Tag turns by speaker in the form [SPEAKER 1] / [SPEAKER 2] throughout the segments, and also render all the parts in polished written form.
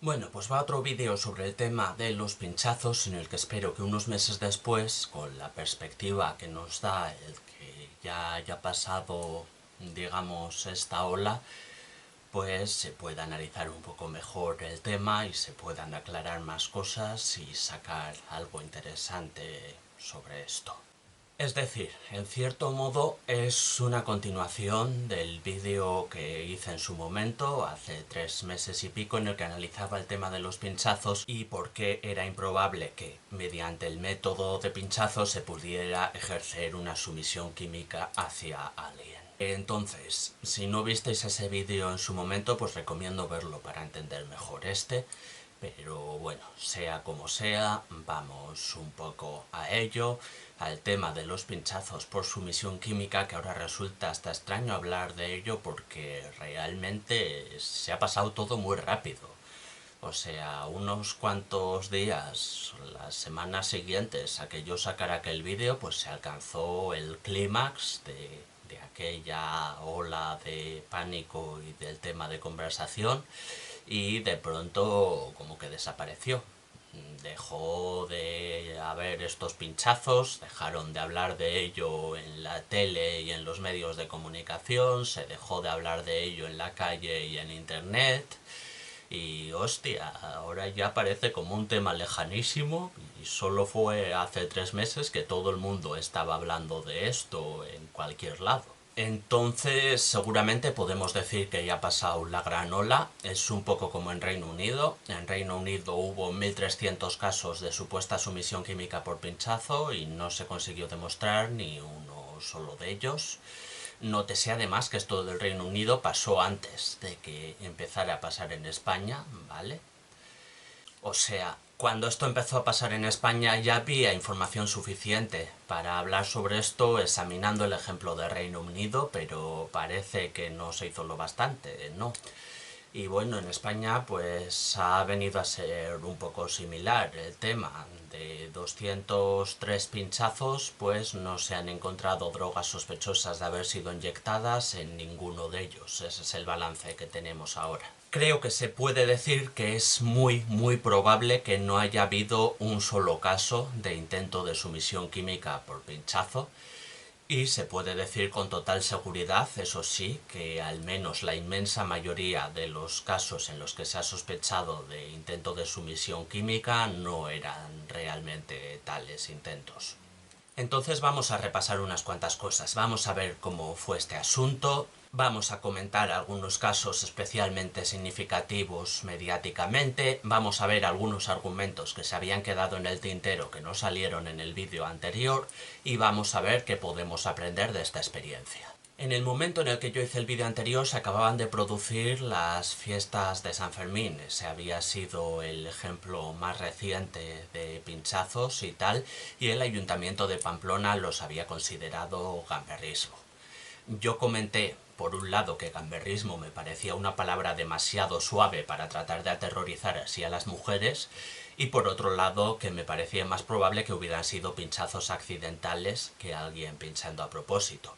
[SPEAKER 1] Bueno, pues va otro vídeo sobre el tema de los pinchazos, en el que espero que unos meses después, con la perspectiva que nos da el que ya haya pasado, digamos, esta ola, pues se pueda analizar un poco mejor el tema y se puedan aclarar más cosas y sacar algo interesante sobre esto. Es decir, en cierto modo es una continuación del vídeo que hice en su momento, hace 3 meses y pico, en el que analizaba el tema de los pinchazos y por qué era improbable que, mediante el método de pinchazos, se pudiera ejercer una sumisión química hacia alguien. Entonces, si no visteis ese vídeo en su momento, pues recomiendo verlo para entender mejor este. Pero bueno, sea como sea, vamos un poco a ello, al tema de los pinchazos por sumisión química, que ahora resulta hasta extraño hablar de ello porque realmente se ha pasado todo muy rápido. O sea, unos cuantos días, las semanas siguientes a que yo sacara aquel vídeo, pues se alcanzó el clímax de aquella ola de pánico y del tema de conversación, y de pronto como que desapareció. Dejó de haber estos pinchazos, dejaron de hablar de ello en la tele y en los medios de comunicación, se dejó de hablar de ello en la calle y en internet. Y hostia, ahora ya parece como un tema lejanísimo, y solo fue hace 3 meses que todo el mundo estaba hablando de esto en cualquier lado. Entonces, seguramente podemos decir que ya ha pasado la gran ola. Es un poco como en Reino Unido. En Reino Unido hubo 1.300 casos de supuesta sumisión química por pinchazo y no se consiguió demostrar ni uno solo de ellos. Nótese además que esto del Reino Unido pasó antes de que empezara a pasar en España, ¿vale? O sea, cuando esto empezó a pasar en España ya había información suficiente para hablar sobre esto examinando el ejemplo de Reino Unido, pero parece que no se hizo lo bastante, ¿no? Y bueno, en España pues ha venido a ser un poco similar el tema. De 203 pinchazos, pues no se han encontrado drogas sospechosas de haber sido inyectadas en ninguno de ellos. Ese es el balance que tenemos ahora. Creo que se puede decir que es muy probable que no haya habido un solo caso de intento de sumisión química por pinchazo. Y se puede decir con total seguridad, eso sí, que al menos la inmensa mayoría de los casos en los que se ha sospechado de intento de sumisión química no eran realmente tales intentos. Entonces vamos a repasar unas cuantas cosas. Vamos a ver cómo fue este asunto. Vamos a comentar algunos casos especialmente significativos mediáticamente. Vamos a ver algunos argumentos que se habían quedado en el tintero que no salieron en el vídeo anterior. Y vamos a ver qué podemos aprender de esta experiencia. En el momento en el que yo hice el vídeo anterior se acababan de producir las fiestas de San Fermín. Ese había sido el ejemplo más reciente de pinchazos y tal, y el Ayuntamiento de Pamplona los había considerado gamberrismo. Yo comenté, por un lado, que gamberrismo me parecía una palabra demasiado suave para tratar de aterrorizar así a las mujeres, y por otro lado, que me parecía más probable que hubieran sido pinchazos accidentales que alguien pinchando a propósito.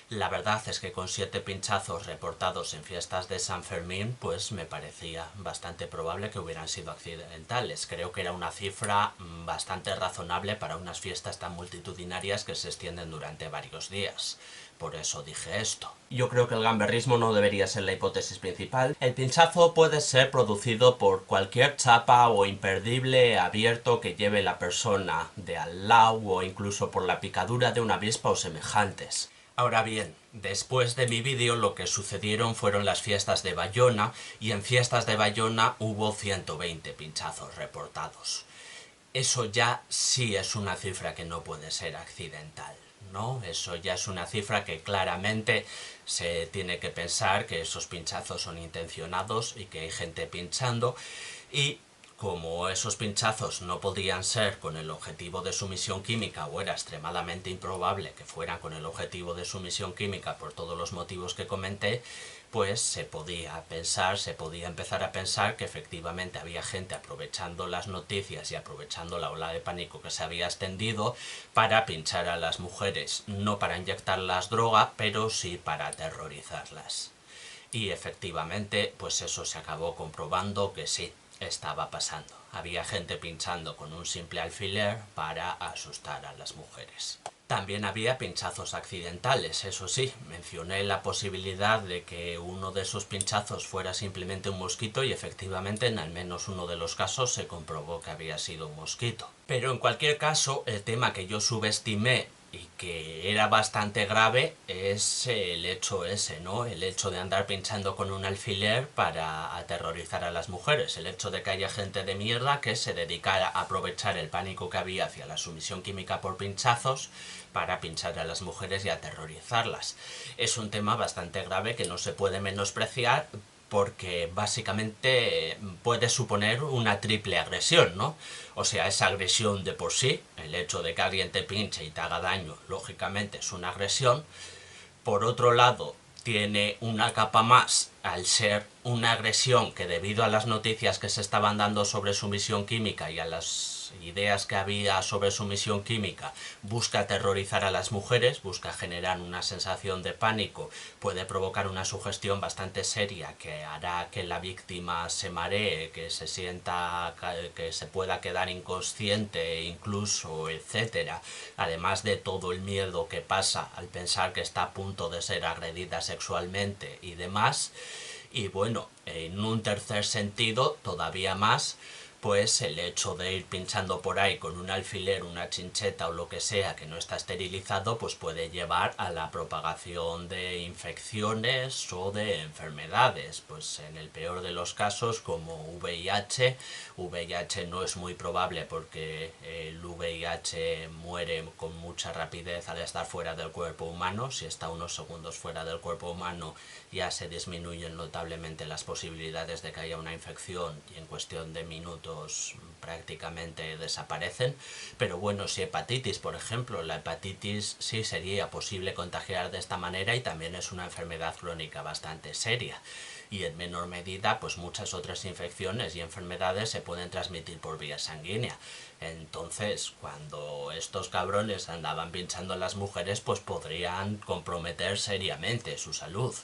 [SPEAKER 1] La verdad es que con 7 pinchazos reportados en fiestas de San Fermín, pues me parecía bastante probable que hubieran sido accidentales. Creo que era una cifra bastante razonable para unas fiestas tan multitudinarias que se extienden durante varios días. Por eso dije esto. Yo creo que el gamberrismo no debería ser la hipótesis principal. El pinchazo puede ser producido por cualquier chapa o imperdible abierto que lleve la persona de al lado, o incluso por la picadura de una avispa o semejantes. Ahora bien, después de mi vídeo lo que sucedieron fueron las fiestas de Bayona, y en fiestas de Bayona hubo 120 pinchazos reportados. Eso ya sí es una cifra que no puede ser accidental, ¿no? Eso ya es una cifra que claramente se tiene que pensar que esos pinchazos son intencionados y que hay gente pinchando, y como esos pinchazos no podían ser con el objetivo de sumisión química, o era extremadamente improbable que fueran con el objetivo de sumisión química por todos los motivos que comenté, pues se podía empezar a pensar que efectivamente había gente aprovechando las noticias y aprovechando la ola de pánico que se había extendido para pinchar a las mujeres, no para inyectarlas droga, pero sí para aterrorizarlas. Y efectivamente, pues eso se acabó comprobando que sí. estaba pasando. Había gente pinchando con un simple alfiler para asustar a las mujeres. También había pinchazos accidentales, eso sí, mencioné la posibilidad de que uno de esos pinchazos fuera simplemente un mosquito y efectivamente en al menos uno de los casos se comprobó que había sido un mosquito. Pero en cualquier caso, el tema que yo subestimé y que era bastante grave es el hecho ese, ¿no? El hecho de andar pinchando con un alfiler para aterrorizar a las mujeres, el hecho de que haya gente de mierda que se dedicara a aprovechar el pánico que había hacia la sumisión química por pinchazos para pinchar a las mujeres y aterrorizarlas. Es un tema bastante grave que no se puede menospreciar porque básicamente puede suponer una triple agresión, ¿no? O sea, esa agresión de por sí, el hecho de que alguien te pinche y te haga daño, lógicamente es una agresión. Por otro lado, tiene una capa más al ser una agresión que debido a las noticias que se estaban dando sobre sumisión química y a las ideas que había sobre sumisión química, busca aterrorizar a las mujeres, busca generar una sensación de pánico, puede provocar una sugestión bastante seria que hará que la víctima se maree, que se sienta, que se pueda quedar inconsciente incluso, etcétera. Además de todo el miedo que pasa al pensar que está a punto de ser agredida sexualmente y demás. Y bueno, en un tercer sentido, todavía más, pues el hecho de ir pinchando por ahí con un alfiler, una chincheta o lo que sea que no está esterilizado, pues puede llevar a la propagación de infecciones o de enfermedades. Pues en el peor de los casos, como VIH, VIH no es muy probable porque el VIH muere con mucha rapidez al estar fuera del cuerpo humano. Si está unos segundos fuera del cuerpo humano ya se disminuyen notablemente las posibilidades de que haya una infección y en cuestión de minutos prácticamente desaparecen. Pero bueno, si hepatitis, por ejemplo, la hepatitis sí sería posible contagiar de esta manera y también es una enfermedad crónica bastante seria. Y en menor medida, pues muchas otras infecciones y enfermedades se pueden transmitir por vía sanguínea. Entonces, cuando estos cabrones andaban pinchando a las mujeres, pues podrían comprometer seriamente su salud.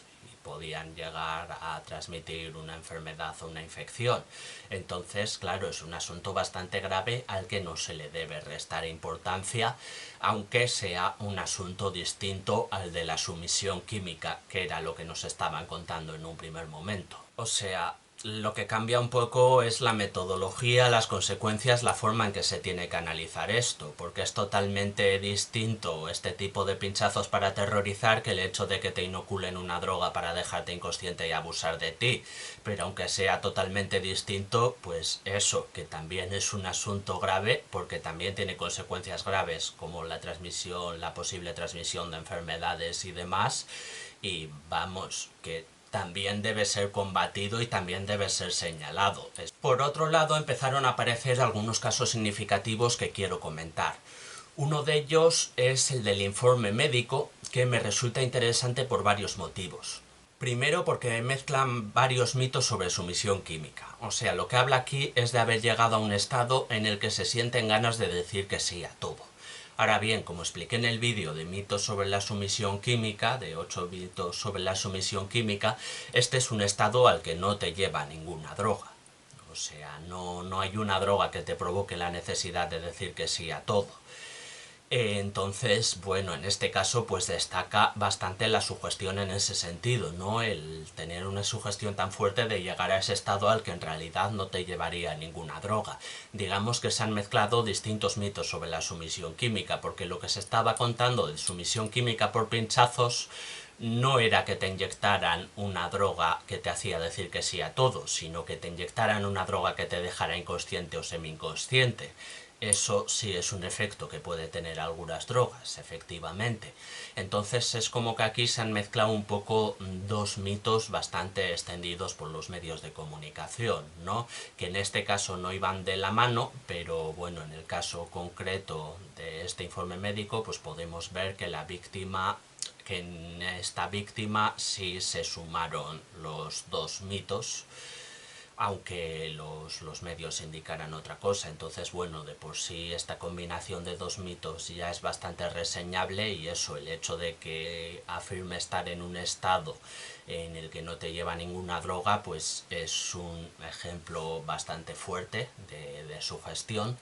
[SPEAKER 1] Podían llegar a transmitir una enfermedad o una infección. Entonces, claro, es un asunto bastante grave al que no se le debe restar importancia, aunque sea un asunto distinto al de la sumisión química, que era lo que nos estaban contando en un primer momento. O sea, lo que cambia un poco es la metodología, las consecuencias, la forma en que se tiene que analizar esto, porque es totalmente distinto este tipo de pinchazos para aterrorizar que el hecho de que te inoculen una droga para dejarte inconsciente y abusar de ti. Pero aunque sea totalmente distinto, pues eso, que también es un asunto grave, porque también tiene consecuencias graves como la transmisión, la posible transmisión de enfermedades y demás, y vamos, que también debe ser combatido y también debe ser señalado. Por otro lado, empezaron a aparecer algunos casos significativos que quiero comentar. Uno de ellos es el del informe médico, que me resulta interesante por varios motivos. Primero, porque mezclan varios mitos sobre sumisión química. O sea, lo que habla aquí es de haber llegado a un estado en el que se sienten ganas de decir que sí a todo. Ahora bien, como expliqué en el vídeo de mitos sobre la sumisión química, de 8 mitos sobre la sumisión química, este es un estado al que no te lleva ninguna droga. O sea, no hay una droga que te provoque la necesidad de decir que sí a todo. Entonces, bueno, en este caso pues destaca bastante la sugestión en ese sentido, ¿no? El tener una sugestión tan fuerte de llegar a ese estado al que en realidad no te llevaría ninguna droga. Digamos que se han mezclado distintos mitos sobre la sumisión química, porque lo que se estaba contando de sumisión química por pinchazos no era que te inyectaran una droga que te hacía decir que sí a todo, sino que te inyectaran una droga que te dejara inconsciente o semi-inconsciente. Eso sí es un efecto que puede tener algunas drogas, efectivamente. Entonces es como que aquí se han mezclado un poco dos mitos bastante extendidos por los medios de comunicación, ¿no? Que en este caso no iban de la mano, pero bueno, en el caso concreto de este informe médico, pues podemos ver que que en esta víctima sí se sumaron los dos mitos, aunque los medios indicaran otra cosa. Entonces, bueno, de por sí esta combinación de dos mitos ya es bastante reseñable, y eso, el hecho de que afirme estar en un estado en el que no te lleva ninguna droga, pues es un ejemplo bastante fuerte de sugestión.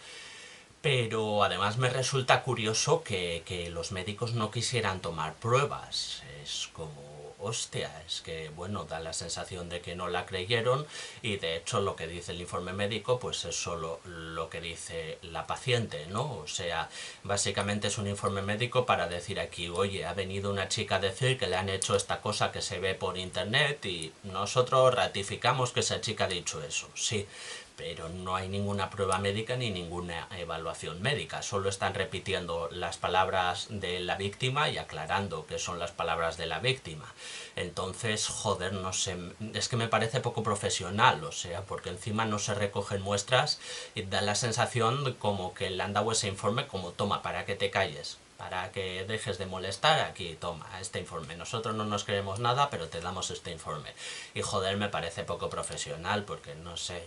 [SPEAKER 1] Pero además me resulta curioso que los médicos no quisieran tomar pruebas. Es como, hostia, es que, bueno, da la sensación de que no la creyeron, y de hecho lo que dice el informe médico pues es solo lo que dice la paciente, ¿no? O sea, básicamente es un informe médico para decir aquí, oye, ha venido una chica a decir que le han hecho esta cosa que se ve por internet y nosotros ratificamos que esa chica ha dicho eso, sí, pero no hay ninguna prueba médica ni ninguna evaluación médica, solo están repitiendo las palabras de la víctima y aclarando que son las palabras de la víctima. Entonces, joder, no sé, es que me parece poco profesional, o sea, porque encima no se recogen muestras y da la sensación como que le han dado ese informe como, toma, para que te calles, para que dejes de molestar, aquí, toma, este informe. Nosotros no nos creemos nada, pero te damos este informe. Y joder, me parece poco profesional, porque no sé,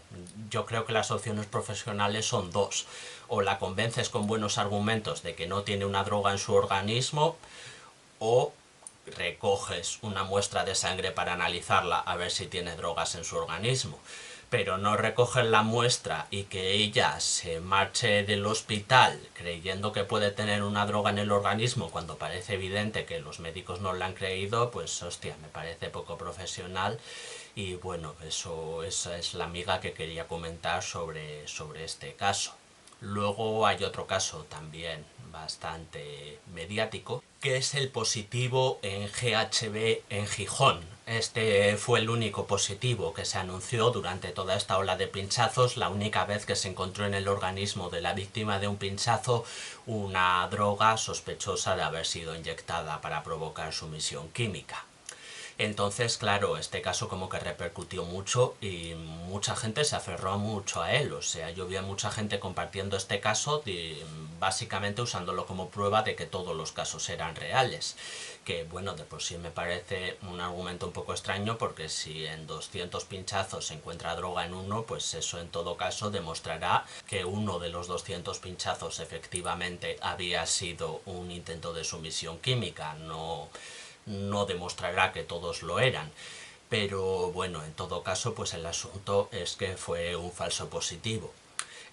[SPEAKER 1] yo creo que las opciones profesionales son dos. O la convences con buenos argumentos de que no tiene una droga en su organismo, o recoges una muestra de sangre para analizarla a ver si tiene drogas en su organismo. Pero no recoger la muestra y que ella se marche del hospital creyendo que puede tener una droga en el organismo cuando parece evidente que los médicos no la han creído, pues hostia, me parece poco profesional. Y bueno, esa es la miga que quería comentar sobre este caso. Luego hay otro caso también bastante mediático, que es el positivo en GHB en Gijón. Este fue el único positivo que se anunció durante toda esta ola de pinchazos, la única vez que se encontró en el organismo de la víctima de un pinchazo una droga sospechosa de haber sido inyectada para provocar sumisión química. Entonces, claro, este caso como que repercutió mucho y mucha gente se aferró mucho a él. O sea, yo vi a mucha gente compartiendo este caso, básicamente usándolo como prueba de que todos los casos eran reales. Que bueno, de por sí me parece un argumento un poco extraño, porque si en 200 pinchazos se encuentra droga en uno, pues eso en todo caso demostrará que uno de los 200 pinchazos efectivamente había sido un intento de sumisión química, no demostrará que todos lo eran. Pero bueno, en todo caso, pues el asunto es que fue un falso positivo.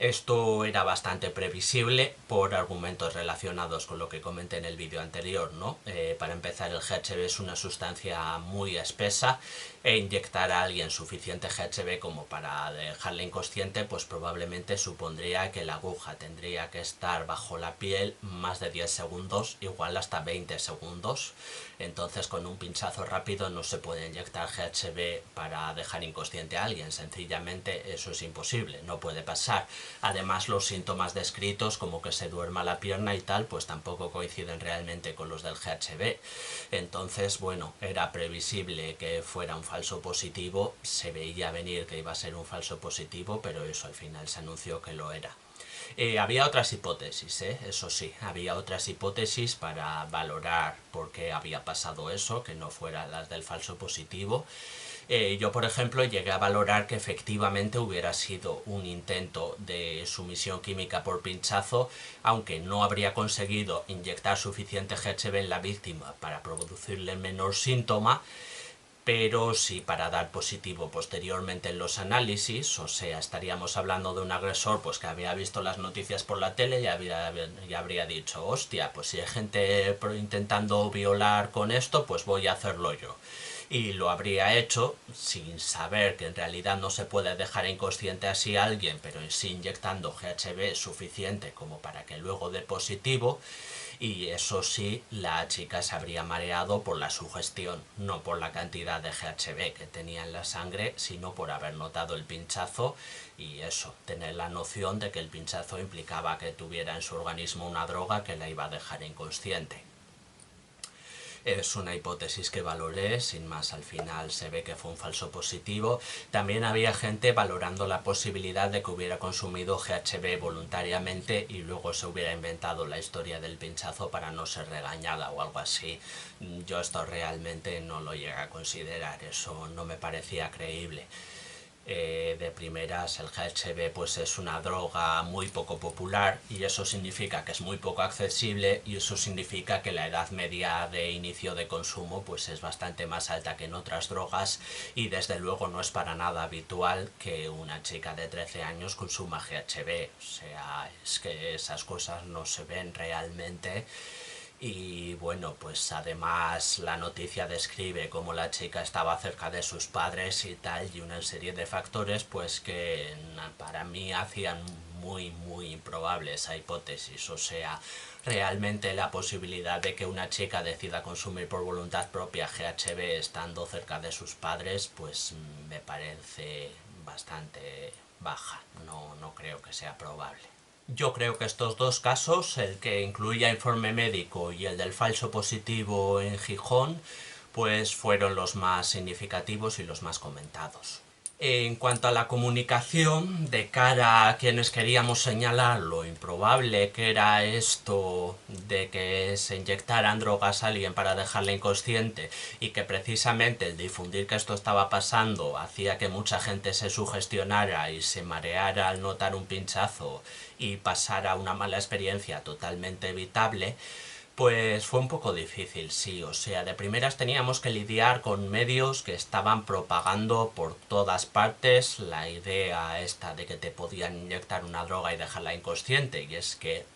[SPEAKER 1] Esto era bastante previsible por argumentos relacionados con lo que comenté en el vídeo anterior, ¿no? Para empezar, el GHB es una sustancia muy espesa, e inyectar a alguien suficiente GHB como para dejarle inconsciente, pues probablemente supondría que la aguja tendría que estar bajo la piel más de 10 segundos, igual hasta 20 segundos. Entonces, con un pinchazo rápido no se puede inyectar GHB para dejar inconsciente a alguien, sencillamente eso es imposible, no puede pasar. Además, los síntomas descritos, como que se duerma la pierna y tal, pues tampoco coinciden realmente con los del GHB. Entonces, bueno, era previsible que fuera un falso positivo, se veía venir que iba a ser un falso positivo, pero eso al final se anunció que lo era. Había otras hipótesis, eso sí, había otras hipótesis para valorar por qué había pasado eso, que no fueran las del falso positivo. Yo, por ejemplo, llegué a valorar que efectivamente hubiera sido un intento de sumisión química por pinchazo, aunque no habría conseguido inyectar suficiente GHB en la víctima para producirle menor síntoma, pero sí para dar positivo posteriormente en los análisis. O sea, estaríamos hablando de un agresor pues que había visto las noticias por la tele y habría dicho, hostia, pues si hay gente intentando violar con esto, pues voy a hacerlo yo. Y lo habría hecho sin saber que en realidad no se puede dejar inconsciente así a alguien, pero sí inyectando GHB suficiente como para que luego dé positivo. Y eso sí, la chica se habría mareado por la sugestión, no por la cantidad de GHB que tenía en la sangre, sino por haber notado el pinchazo y eso, tener la noción de que el pinchazo implicaba que tuviera en su organismo una droga que la iba a dejar inconsciente. Es una hipótesis que valoré, sin más, al final se ve que fue un falso positivo. También había gente valorando la posibilidad de que hubiera consumido GHB voluntariamente y luego se hubiera inventado la historia del pinchazo para no ser regañada o algo así. Yo esto realmente no lo llegué a considerar, eso no me parecía creíble. De primeras, el GHB pues es una droga muy poco popular y eso significa que es muy poco accesible, y eso significa que la edad media de inicio de consumo pues es bastante más alta que en otras drogas, y desde luego no es para nada habitual que una chica de 13 años consuma GHB. O sea, es que esas cosas no se ven realmente. Y bueno, pues además la noticia describe cómo la chica estaba cerca de sus padres y tal, y una serie de factores pues que para mí hacían muy improbable esa hipótesis. O sea, realmente la posibilidad de que una chica decida consumir por voluntad propia GHB estando cerca de sus padres pues me parece bastante baja. No creo que sea probable. Yo creo que estos dos casos, el que incluía informe médico y el del falso positivo en Gijón, pues fueron los más significativos y los más comentados. En cuanto a la comunicación, de cara a quienes queríamos señalar lo improbable que era esto de que se inyectaran drogas a alguien para dejarla inconsciente, y que precisamente el difundir que esto estaba pasando hacía que mucha gente se sugestionara y se mareara al notar un pinchazo y pasara una mala experiencia totalmente evitable, pues fue un poco difícil, sí. O sea, de primeras teníamos que lidiar con medios que estaban propagando por todas partes la idea esta de que te podían inyectar una droga y dejarla inconsciente. Y es que,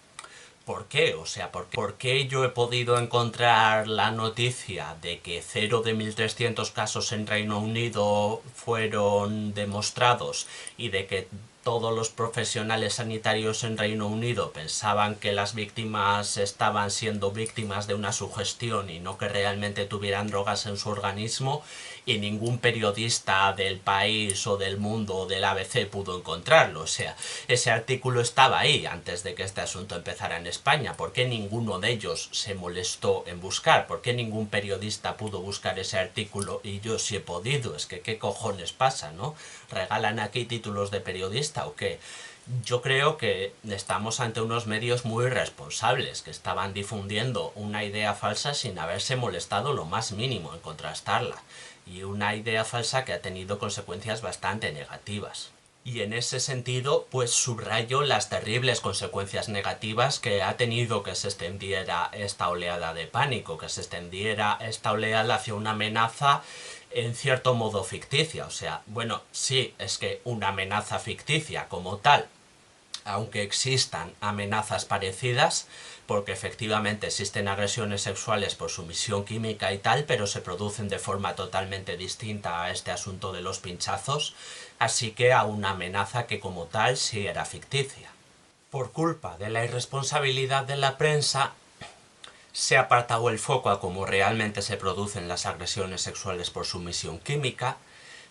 [SPEAKER 1] ¿por qué? O sea, ¿por qué yo he podido encontrar la noticia de que 0 de 1.300 casos en Reino Unido fueron demostrados, y de que todos los profesionales sanitarios en Reino Unido pensaban que las víctimas estaban siendo víctimas de una sugestión y no que realmente tuvieran drogas en su organismo, y ningún periodista del país o del mundo o del ABC pudo encontrarlo? O sea, ese artículo estaba ahí antes de que este asunto empezara en España. ¿Por qué ninguno de ellos se molestó en buscar? ¿Por qué ningún periodista pudo buscar ese artículo y yo sí he podido? Es que qué cojones pasa, ¿no? ¿Regalan aquí títulos de periodista o qué? Yo creo que estamos ante unos medios muy responsables que estaban difundiendo una idea falsa sin haberse molestado lo más mínimo en contrastarla, y una idea falsa que ha tenido consecuencias bastante negativas. Y en ese sentido, pues subrayo las terribles consecuencias negativas que ha tenido que se extendiera esta oleada de pánico, que se extendiera esta oleada hacia una amenaza en cierto modo ficticia. O sea, bueno, sí, es que una amenaza ficticia como tal, aunque existan amenazas parecidas, porque efectivamente existen agresiones sexuales por sumisión química y tal, pero se producen de forma totalmente distinta a este asunto de los pinchazos, así que a una amenaza que como tal sí era ficticia. Por culpa de la irresponsabilidad de la prensa, se ha apartado el foco a cómo realmente se producen las agresiones sexuales por sumisión química.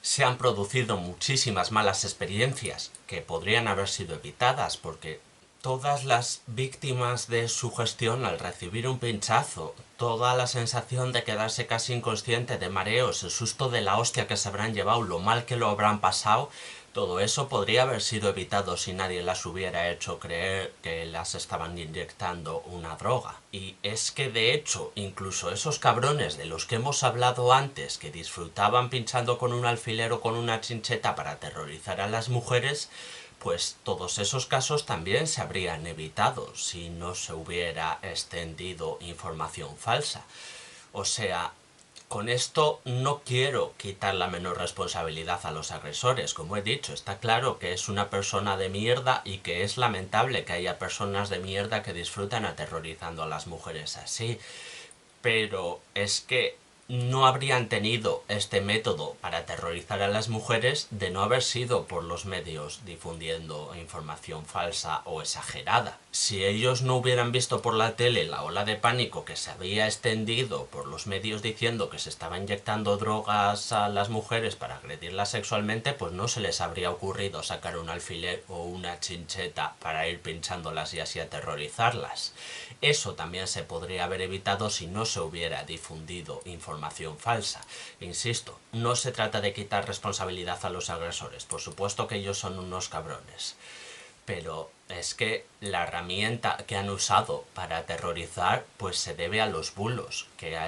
[SPEAKER 1] Se han producido muchísimas malas experiencias que podrían haber sido evitadas, porque todas las víctimas de sugestión al recibir un pinchazo, toda la sensación de quedarse casi inconsciente, de mareos, el susto de la hostia que se habrán llevado, lo mal que lo habrán pasado, todo eso podría haber sido evitado si nadie las hubiera hecho creer que las estaban inyectando una droga. Y es que de hecho, incluso esos cabrones de los que hemos hablado antes, que disfrutaban pinchando con un alfiler o con una chincheta para aterrorizar a las mujeres, pues todos esos casos también se habrían evitado si no se hubiera extendido información falsa. O sea, con esto no quiero quitar la menor responsabilidad a los agresores. Como he dicho, está claro que es una persona de mierda y que es lamentable que haya personas de mierda que disfrutan aterrorizando a las mujeres así. Pero es que no habrían tenido este método para aterrorizar a las mujeres de no haber sido por los medios difundiendo información falsa o exagerada. Si ellos no hubieran visto por la tele la ola de pánico que se había extendido por los medios diciendo que se estaba inyectando drogas a las mujeres para agredirlas sexualmente, pues no se les habría ocurrido sacar un alfiler o una chincheta para ir pinchándolas y así aterrorizarlas. Eso también se podría haber evitado si no se hubiera difundido información falsa. Insisto, no se trata de quitar responsabilidad a los agresores, por supuesto que ellos son unos cabrones, pero es que la herramienta que han usado para aterrorizar pues se debe a los bulos que han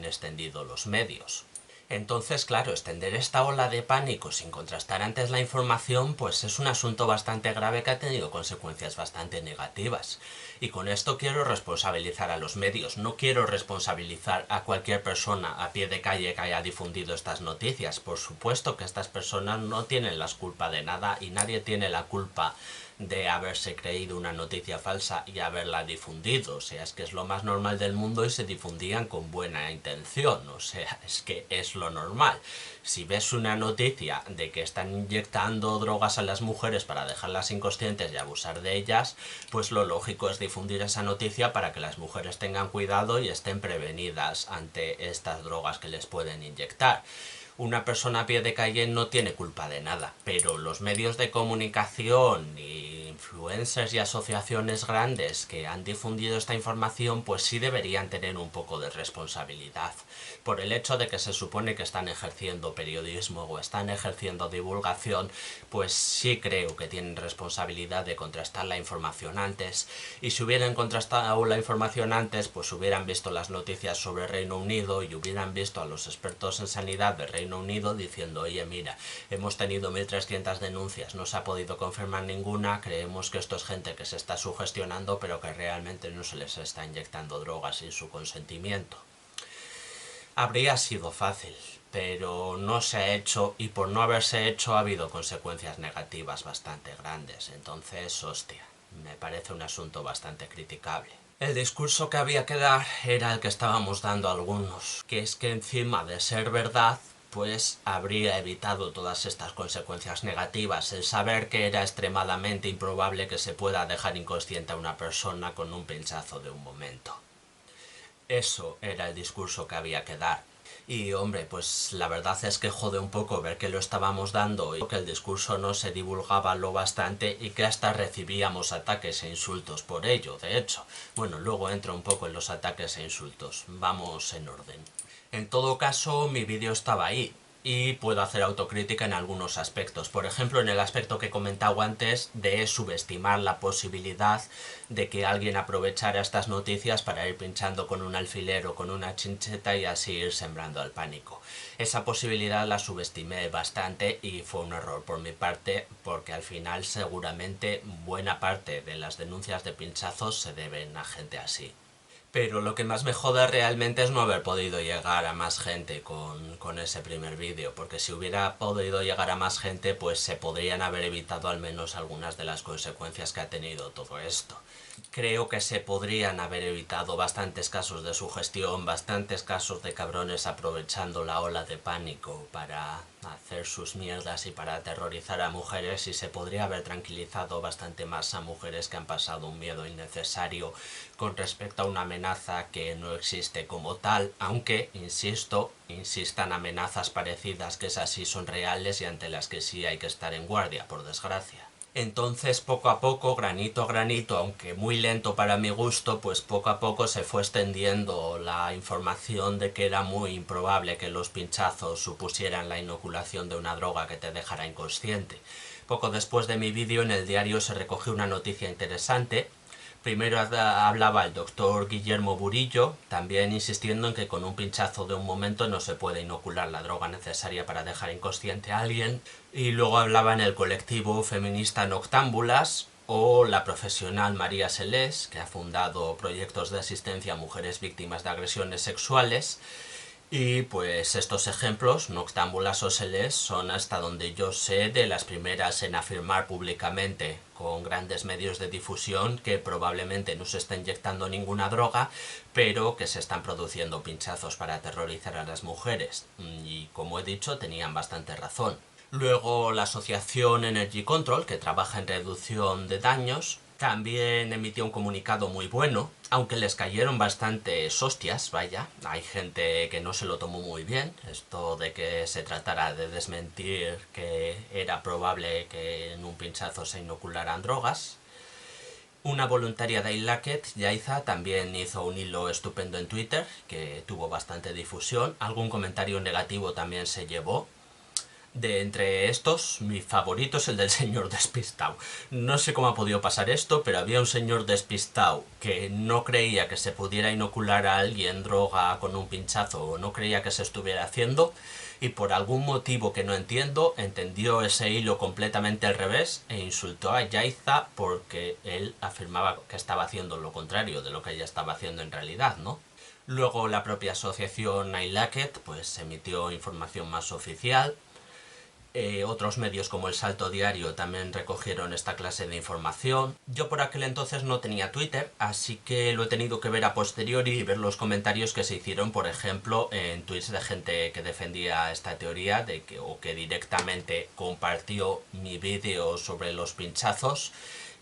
[SPEAKER 1] extendido los medios. Entonces, claro, extender esta ola de pánico sin contrastar antes la información, pues es un asunto bastante grave que ha tenido consecuencias bastante negativas. Y con esto quiero responsabilizar a los medios, no quiero responsabilizar a cualquier persona a pie de calle que haya difundido estas noticias. Por supuesto que estas personas no tienen la culpa de nada y nadie tiene la culpa de haberse creído una noticia falsa y haberla difundido. O sea, es que es lo más normal del mundo y se difundían con buena intención. O sea, es que es lo normal. Si ves una noticia de que están inyectando drogas a las mujeres para dejarlas inconscientes y abusar de ellas, pues lo lógico es difundir esa noticia para que las mujeres tengan cuidado y estén prevenidas ante estas drogas que les pueden inyectar. Una persona a pie de calle no tiene culpa de nada, pero los medios de comunicación y influencers y asociaciones grandes que han difundido esta información pues sí deberían tener un poco de responsabilidad, por el hecho de que se supone que están ejerciendo periodismo o están ejerciendo divulgación, pues sí creo que tienen responsabilidad de contrastar la información antes, y si hubieran contrastado la información antes pues hubieran visto las noticias sobre Reino Unido y hubieran visto a los expertos en sanidad de Reino Unido diciendo: oye, mira, hemos tenido 1300 denuncias, no se ha podido confirmar ninguna, creemos que esto es gente que se está sugestionando pero que realmente no se les está inyectando drogas sin su consentimiento. Habría sido fácil, pero no se ha hecho, y por no haberse hecho ha habido consecuencias negativas bastante grandes. Entonces, hostia, me parece un asunto bastante criticable. El discurso que había que dar era el que estábamos dando algunos, que es que encima de ser verdad, pues habría evitado todas estas consecuencias negativas, el saber que era extremadamente improbable que se pueda dejar inconsciente a una persona con un pinchazo de un momento. Eso era el discurso que había que dar. Y hombre, pues la verdad es que jode un poco ver que lo estábamos dando y que el discurso no se divulgaba lo bastante y que hasta recibíamos ataques e insultos por ello, de hecho. Bueno, luego entro un poco en los ataques e insultos. Vamos en orden. En todo caso, mi vídeo estaba ahí y puedo hacer autocrítica en algunos aspectos. Por ejemplo, en el aspecto que he comentado antes de subestimar la posibilidad de que alguien aprovechara estas noticias para ir pinchando con un alfiler o con una chincheta y así ir sembrando el pánico. Esa posibilidad la subestimé bastante y fue un error por mi parte, porque al final seguramente buena parte de las denuncias de pinchazos se deben a gente así. Pero lo que más me joda realmente es no haber podido llegar a más gente con ese primer vídeo, porque si hubiera podido llegar a más gente, pues se podrían haber evitado al menos algunas de las consecuencias que ha tenido todo esto. Creo que se podrían haber evitado bastantes casos de sugestión, bastantes casos de cabrones aprovechando la ola de pánico para hacer sus mierdas y para aterrorizar a mujeres, y se podría haber tranquilizado bastante más a mujeres que han pasado un miedo innecesario con respecto a una amenaza que no existe como tal, aunque, insisto, insistan amenazas parecidas que esas sí son reales y ante las que sí hay que estar en guardia, por desgracia. Entonces, poco a poco, granito a granito, aunque muy lento para mi gusto, pues poco a poco se fue extendiendo la información de que era muy improbable que los pinchazos supusieran la inoculación de una droga que te dejara inconsciente. Poco después de mi vídeo, en el diario se recogió una noticia interesante. Primero hablaba el doctor Guillermo Burillo, también insistiendo en que con un pinchazo de un momento no se puede inocular la droga necesaria para dejar inconsciente a alguien. Y luego hablaba en el colectivo feminista Noctámbulas, o la profesional María Selés, que ha fundado proyectos de asistencia a mujeres víctimas de agresiones sexuales. Y pues estos ejemplos, Noctámbulas o Selés, son hasta donde yo sé de las primeras en afirmar públicamente con grandes medios de difusión que probablemente no se está inyectando ninguna droga, pero que se están produciendo pinchazos para aterrorizar a las mujeres. Y como he dicho, tenían bastante razón. Luego la asociación Energy Control, que trabaja en reducción de daños, también emitió un comunicado muy bueno, aunque les cayeron bastantes hostias, vaya. Hay gente que no se lo tomó muy bien, esto de que se tratara de desmentir que era probable que en un pinchazo se inocularan drogas. Una voluntaria de Ilaket, Yaiza, también hizo un hilo estupendo en Twitter, que tuvo bastante difusión. Algún comentario negativo también se llevó. De entre estos, mi favorito es el del señor despistado. No sé cómo ha podido pasar esto, pero había un señor despistado que no creía que se pudiera inocular a alguien droga con un pinchazo o no creía que se estuviera haciendo y por algún motivo que no entiendo entendió ese hilo completamente al revés e insultó a Yaiza porque él afirmaba que estaba haciendo lo contrario de lo que ella estaba haciendo en realidad, ¿no? Luego la propia asociación I Like It pues emitió información más oficial. Otros medios como El Salto Diario también recogieron esta clase de información. Yo por aquel entonces no tenía Twitter, así que lo he tenido que ver a posteriori y ver los comentarios que se hicieron, por ejemplo, en tweets de gente que defendía esta teoría o que directamente compartió mi vídeo sobre los pinchazos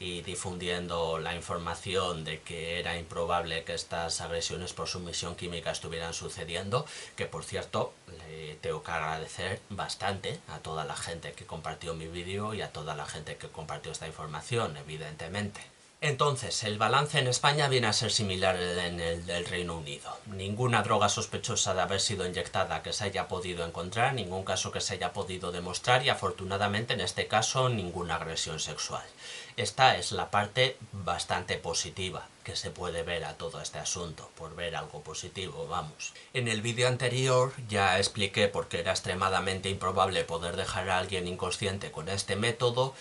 [SPEAKER 1] y difundiendo la información de que era improbable que estas agresiones por sumisión química estuvieran sucediendo, que por cierto le tengo que agradecer bastante a toda la gente que compartió mi vídeo y a toda la gente que compartió esta información, evidentemente. Entonces, el balance en España viene a ser similar en el del Reino Unido. Ninguna droga sospechosa de haber sido inyectada que se haya podido encontrar, ningún caso que se haya podido demostrar y afortunadamente en este caso ninguna agresión sexual. Esta es la parte bastante positiva que se puede ver a todo este asunto, por ver algo positivo, vamos. En el vídeo anterior ya expliqué por qué era extremadamente improbable poder dejar a alguien inconsciente con este método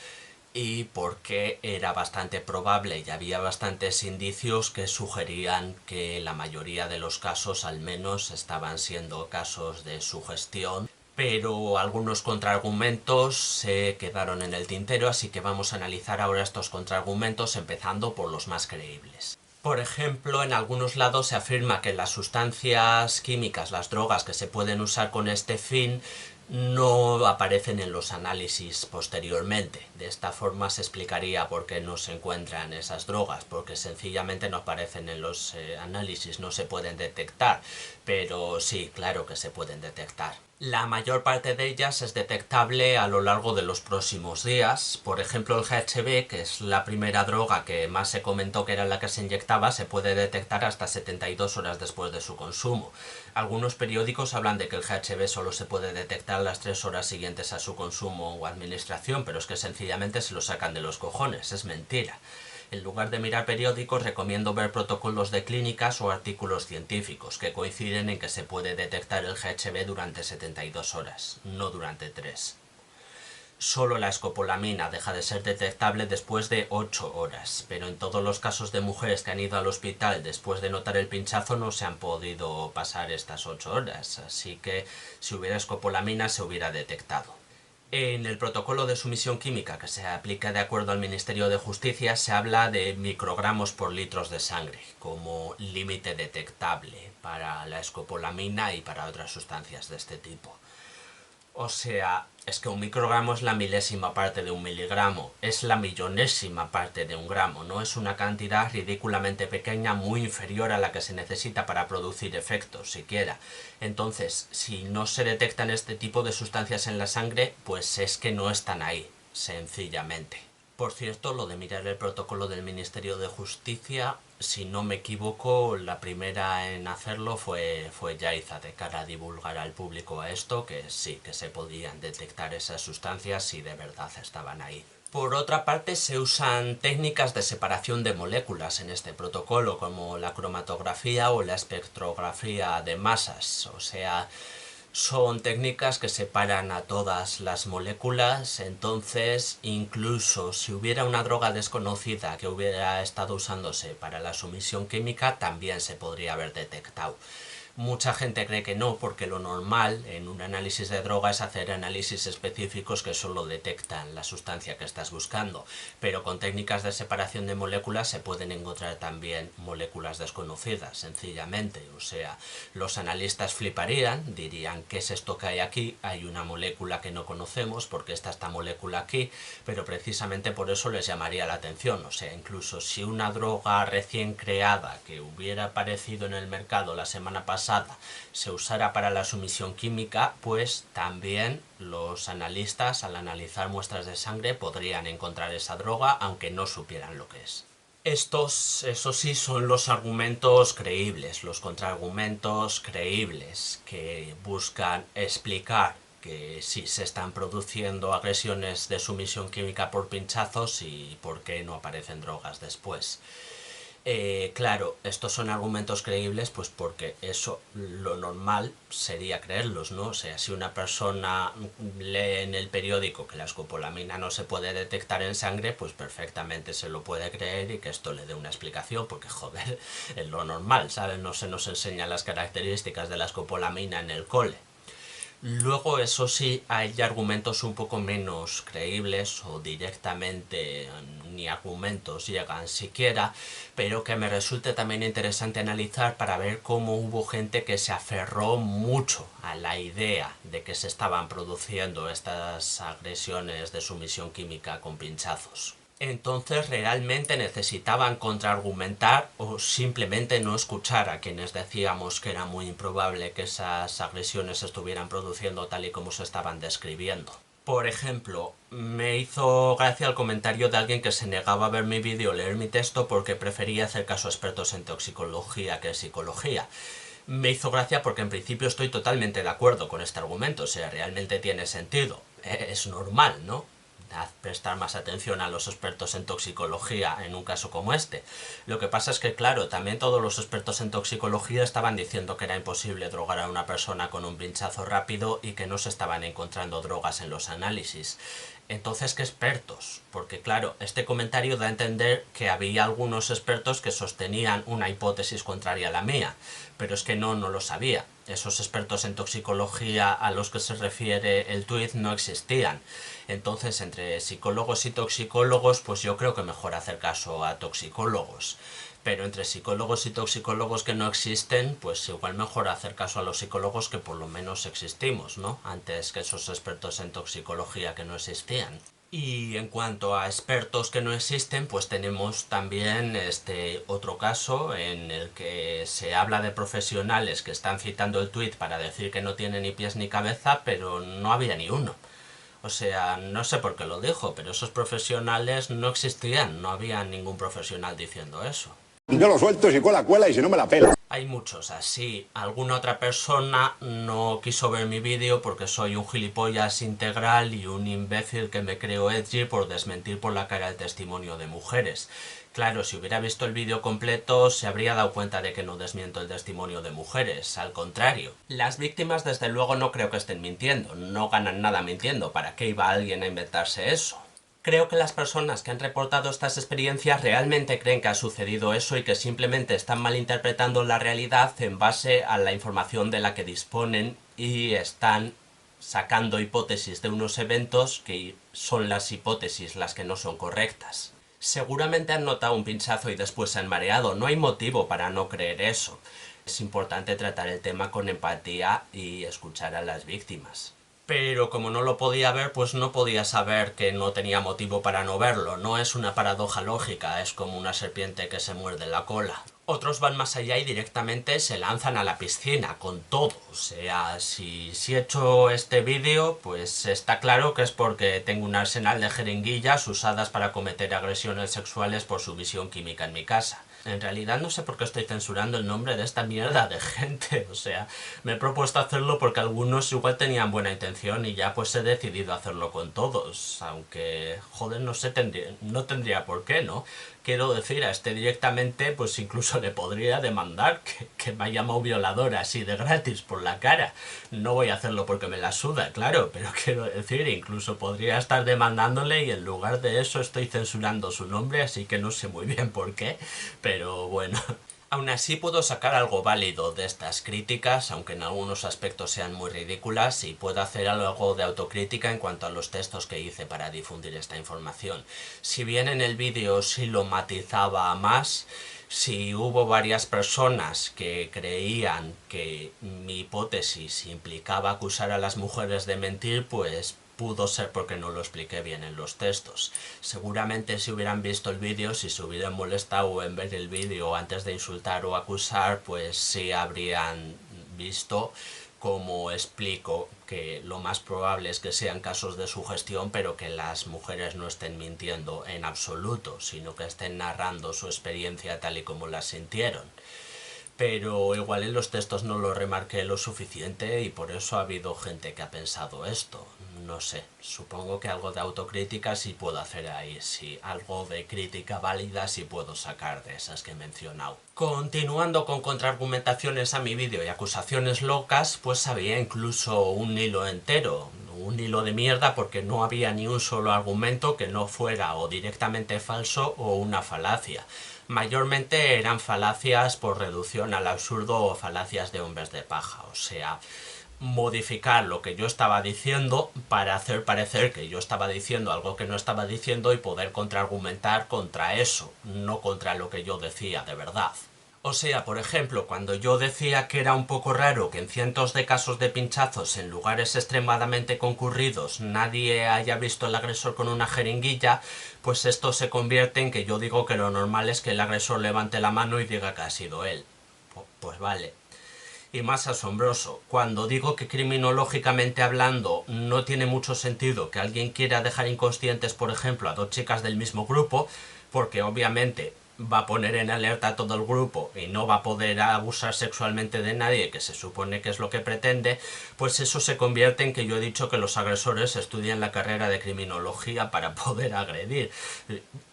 [SPEAKER 1] y porque era bastante probable y había bastantes indicios que sugerían que la mayoría de los casos al menos estaban siendo casos de sugestión, pero algunos contraargumentos se quedaron en el tintero, así que vamos a analizar ahora estos contraargumentos empezando por los más creíbles. Por ejemplo, en algunos lados se afirma que las sustancias químicas, las drogas que se pueden usar con este fin, no aparecen en los análisis posteriormente. De esta forma se explicaría por qué no se encuentran esas drogas, porque sencillamente no aparecen en los análisis, no se pueden detectar, pero sí, claro que se pueden detectar. La mayor parte de ellas es detectable a lo largo de los próximos días. Por ejemplo, el GHB, que es la primera droga que más se comentó que era la que se inyectaba, se puede detectar hasta 72 horas después de su consumo. Algunos periódicos hablan de que el GHB solo se puede detectar las 3 horas siguientes a su consumo o administración, pero es que sencillamente se lo sacan de los cojones, es mentira. En lugar de mirar periódicos, recomiendo ver protocolos de clínicas o artículos científicos que coinciden en que se puede detectar el GHB durante 72 horas, no durante 3. Solo la escopolamina deja de ser detectable después de 8 horas, pero en todos los casos de mujeres que han ido al hospital después de notar el pinchazo no se han podido pasar estas 8 horas, así que si hubiera escopolamina se hubiera detectado. En el protocolo de sumisión química que se aplica de acuerdo al Ministerio de Justicia se habla de microgramos por litros de sangre como límite detectable para la escopolamina y para otras sustancias de este tipo. O sea, es que un microgramo es la milésima parte de un miligramo, es la millonésima parte de un gramo, no es una cantidad ridículamente pequeña, muy inferior a la que se necesita para producir efectos, siquiera. Entonces, si no se detectan este tipo de sustancias en la sangre, pues es que no están ahí, sencillamente. Por cierto, lo de mirar el protocolo del Ministerio de Justicia, si no me equivoco, la primera en hacerlo fue Yaiza, de cara a divulgar al público a esto, que sí, que se podían detectar esas sustancias si de verdad estaban ahí. Por otra parte, se usan técnicas de separación de moléculas en este protocolo, como la cromatografía o la espectrografía de masas, o sea, son técnicas que separan a todas las moléculas, entonces incluso si hubiera una droga desconocida que hubiera estado usándose para la sumisión química, también se podría haber detectado. Mucha gente cree que no, porque lo normal en un análisis de droga es hacer análisis específicos que solo detectan la sustancia que estás buscando, pero con técnicas de separación de moléculas se pueden encontrar también moléculas desconocidas, sencillamente. O sea, los analistas fliparían, dirían, ¿qué es esto que hay aquí? Hay una molécula que no conocemos, porque está esta molécula aquí, pero precisamente por eso les llamaría la atención. O sea, incluso si una droga recién creada que hubiera aparecido en el mercado la semana pasada se usara para la sumisión química, pues también los analistas al analizar muestras de sangre podrían encontrar esa droga aunque no supieran lo que es. Estos, eso sí, son los argumentos creíbles, los contraargumentos creíbles que buscan explicar que sí se están produciendo agresiones de sumisión química por pinchazos y por qué no aparecen drogas después. Claro, estos son argumentos creíbles pues porque eso lo normal sería creerlos, ¿no? O sea, si una persona lee en el periódico que la escopolamina no se puede detectar en sangre, pues perfectamente se lo puede creer y que esto le dé una explicación, porque joder, es lo normal, ¿sabes? No se nos enseñan las características de la escopolamina en el cole. Luego, eso sí, hay argumentos un poco menos creíbles o directamente ni argumentos llegan siquiera, pero que me resulta también interesante analizar para ver cómo hubo gente que se aferró mucho a la idea de que se estaban produciendo estas agresiones de sumisión química con pinchazos. Entonces realmente necesitaban contraargumentar o simplemente no escuchar a quienes decíamos que era muy improbable que esas agresiones se estuvieran produciendo tal y como se estaban describiendo. Por ejemplo, me hizo gracia el comentario de alguien que se negaba a ver mi vídeo o leer mi texto porque prefería hacer caso a expertos en toxicología que en psicología. Me hizo gracia porque en principio estoy totalmente de acuerdo con este argumento, o sea, realmente tiene sentido. Es normal, ¿no? Prestar más atención a los expertos en toxicología en un caso como este. Lo que pasa es que, claro, también todos los expertos en toxicología estaban diciendo que era imposible drogar a una persona con un pinchazo rápido y que no se estaban encontrando drogas en los análisis. Entonces, ¿qué expertos? Porque claro, este comentario da a entender que había algunos expertos que sostenían una hipótesis contraria a la mía, pero es que no lo sabía. Esos expertos en toxicología a los que se refiere el tuit no existían. Entonces, entre psicólogos y toxicólogos, pues yo creo que mejor hacer caso a toxicólogos. Pero entre psicólogos y toxicólogos que no existen, pues igual mejor hacer caso a los psicólogos que por lo menos existimos, ¿no? Antes que esos expertos en toxicología que no existían. Y en cuanto a expertos que no existen, pues tenemos también este otro caso en el que se habla de profesionales que están citando el tuit para decir que no tiene ni pies ni cabeza, pero no había ni uno. O sea, no sé por qué lo dijo, pero esos profesionales no existían, no había ningún profesional diciendo eso.
[SPEAKER 2] Yo lo suelto, si cuela, cuela y si no me la pela.
[SPEAKER 1] Hay muchos así. Alguna otra persona no quiso ver mi vídeo porque soy un gilipollas integral y un imbécil que me creo edgy por desmentir por la cara el testimonio de mujeres. Claro, si hubiera visto el vídeo completo se habría dado cuenta de que no desmiento el testimonio de mujeres, al contrario. Las víctimas desde luego no creo que estén mintiendo, no ganan nada mintiendo, ¿para qué iba alguien a inventarse eso? Creo que las personas que han reportado estas experiencias realmente creen que ha sucedido eso y que simplemente están malinterpretando la realidad en base a la información de la que disponen y están sacando hipótesis de unos eventos que son las hipótesis las que no son correctas. Seguramente han notado un pinchazo y después se han mareado, no hay motivo para no creer eso. Es importante tratar el tema con empatía y escuchar a las víctimas. Pero como no lo podía ver, pues no podía saber que no tenía motivo para no verlo. No es una paradoja lógica, es como una serpiente que se muerde la cola. Otros van más allá y directamente se lanzan a la piscina, con todo. O sea, si he hecho este vídeo, pues está claro que es porque tengo un arsenal de jeringuillas usadas para cometer agresiones sexuales por su visión química en mi casa. En realidad no sé por qué estoy censurando el nombre de esta mierda de gente, o sea, me he propuesto hacerlo porque algunos igual tenían buena intención y ya pues he decidido hacerlo con todos, aunque, joder, no sé, no tendría por qué, ¿no? Quiero decir, a este directamente pues incluso le podría demandar que me ha llamado violadora así de gratis por la cara. No voy a hacerlo porque me la suda, claro, pero quiero decir, incluso podría estar demandándole y en lugar de eso estoy censurando su nombre, así que no sé muy bien por qué, pero bueno. Aún así puedo sacar algo válido de estas críticas, aunque en algunos aspectos sean muy ridículas, y puedo hacer algo de autocrítica en cuanto a los textos que hice para difundir esta información. Si bien en el vídeo sí lo matizaba más, si hubo varias personas que creían que mi hipótesis implicaba acusar a las mujeres de mentir, pues pudo ser porque no lo expliqué bien en los textos. Seguramente si hubieran visto el vídeo, si se hubieran molestado en ver el vídeo antes de insultar o acusar, pues sí habrían visto cómo explico que lo más probable es que sean casos de sugestión, pero que las mujeres no estén mintiendo en absoluto, sino que estén narrando su experiencia tal y como la sintieron. pero igual en los textos no lo remarqué lo suficiente y por eso ha habido gente que ha pensado esto. No sé, supongo que algo de autocrítica sí puedo hacer ahí, sí, algo de crítica válida sí puedo sacar de esas que he mencionado. Continuando con contraargumentaciones a mi vídeo y acusaciones locas, pues había incluso un hilo entero, un hilo de mierda, porque no había ni un solo argumento que no fuera o directamente falso o una falacia. Mayormente eran falacias por reducción al absurdo o falacias de hombres de paja, o sea, modificar lo que yo estaba diciendo para hacer parecer que yo estaba diciendo algo que no estaba diciendo y poder contraargumentar contra eso, no contra lo que yo decía de verdad. O sea, por ejemplo, cuando yo decía que era un poco raro que en cientos de casos de pinchazos en lugares extremadamente concurridos nadie haya visto al agresor con una jeringuilla, pues esto se convierte en que yo digo que lo normal es que el agresor levante la mano y diga que ha sido él. Pues vale. Y más asombroso, cuando digo que criminológicamente hablando no tiene mucho sentido que alguien quiera dejar inconscientes, por ejemplo, a dos chicas del mismo grupo, porque obviamente va a poner en alerta a todo el grupo y no va a poder abusar sexualmente de nadie, que se supone que es lo que pretende, pues eso se convierte en que yo he dicho que los agresores estudian la carrera de criminología para poder agredir.